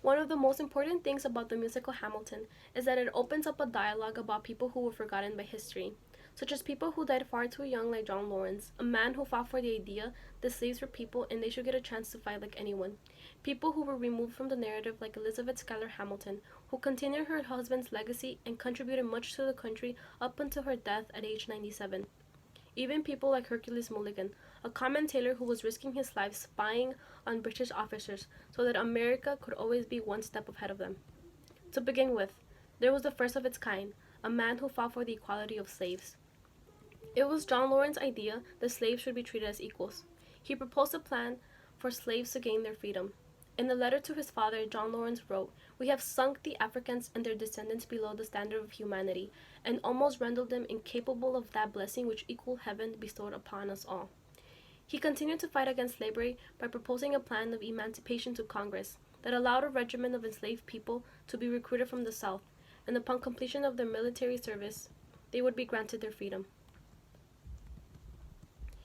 One of the most important things about the musical Hamilton is that it opens up a dialogue about people who were forgotten by history, such as people who died far too young, like John Lawrence, a man who fought for the idea that slaves were people and they should get a chance to fight like anyone. People who were removed from the narrative, like Elizabeth Schuyler Hamilton, who continued her husband's legacy and contributed much to the country up until her death at age 97. Even people like Hercules Mulligan, a common tailor who was risking his life spying on British officers so that America could always be one step ahead of them. To begin with, there was the first of its kind, a man who fought for the equality of slaves. It was John Lawrence's idea that slaves should be treated as equals. He proposed a plan for slaves to gain their freedom. In a letter to his father, John Lawrence wrote, "We have sunk the Africans and their descendants below the standard of humanity, and almost rendered them incapable of that blessing which equal heaven bestowed upon us all." He continued to fight against slavery by proposing a plan of emancipation to Congress that allowed a regiment of enslaved people to be recruited from the South, and upon completion of their military service, they would be granted their freedom.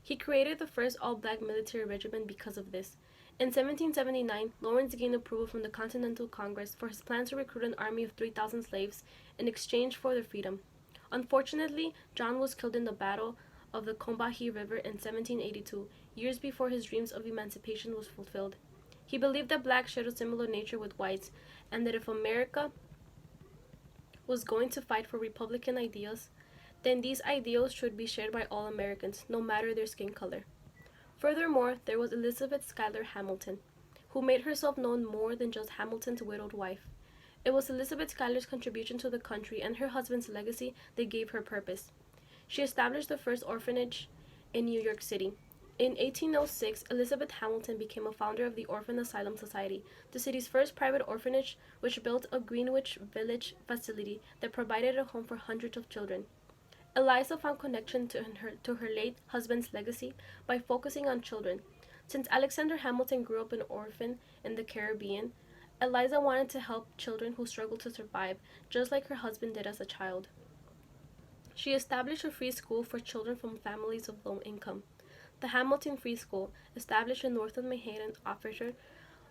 He created the first all-black military regiment because of this. In 1779, Lawrence gained approval from the Continental Congress for his plan to recruit an army of 3,000 slaves in exchange for their freedom. Unfortunately, John was killed in the Battle of the Combahee River in 1782, years before his dreams of emancipation was fulfilled. He believed that blacks shared a similar nature with whites, and that if America was going to fight for Republican ideas, then these ideals should be shared by all Americans, no matter their skin color. Furthermore, there was Elizabeth Schuyler Hamilton, who made herself known more than just Hamilton's widowed wife. It was Elizabeth Schuyler's contribution to the country and her husband's legacy that gave her purpose. She established the first orphanage in New York City. In 1806, Elizabeth Hamilton became a founder of the Orphan Asylum Society, the city's first private orphanage, which built a Greenwich Village facility that provided a home for hundreds of children. Eliza found connection to her late husband's legacy by focusing on children. Since Alexander Hamilton grew up an orphan in the Caribbean, Eliza wanted to help children who struggled to survive, just like her husband did as a child. She established a free school for children from families of low income. The Hamilton Free School, established in north of Manhattan,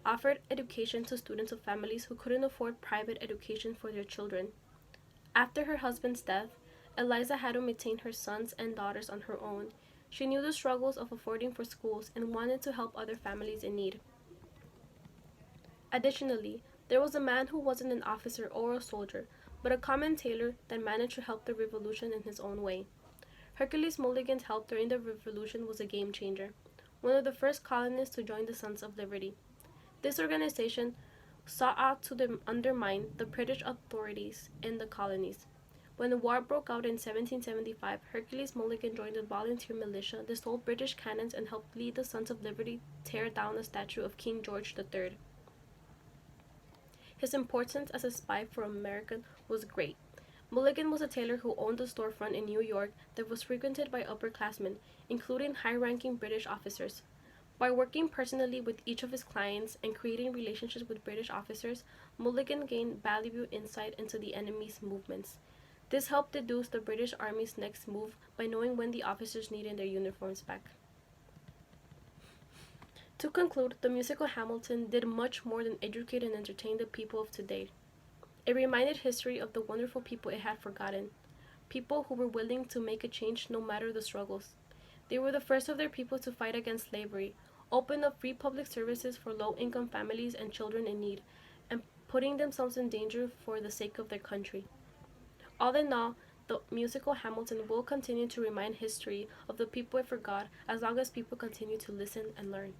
offered education to students of families who couldn't afford private education for their children. After her husband's death, Eliza had to maintain her sons and daughters on her own. She knew the struggles of affording for schools and wanted to help other families in need. Additionally, there was a man who wasn't an officer or a soldier, but a common tailor that managed to help the revolution in his own way. Hercules Mulligan's help during the revolution was a game changer, one of the first colonists to join the Sons of Liberty. This organization sought out to undermine the British authorities in the colonies. When the war broke out in 1775, Hercules Mulligan joined the volunteer militia that stole British cannons and helped lead the Sons of Liberty tear down a statue of King George III. His importance as a spy for America was great. Mulligan was a tailor who owned a storefront in New York that was frequented by upperclassmen, including high-ranking British officers. By working personally with each of his clients and creating relationships with British officers, Mulligan gained valuable insight into the enemy's movements. This helped deduce the British Army's next move by knowing when the officers needed their uniforms back. To conclude, the musical Hamilton did much more than educate and entertain the people of today. It reminded history of the wonderful people it had forgotten, people who were willing to make a change no matter the struggles. They were the first of their people to fight against slavery, open up free public services for low-income families and children in need, and putting themselves in danger for the sake of their country. All in all, the musical Hamilton will continue to remind history of the people it forgot as long as people continue to listen and learn.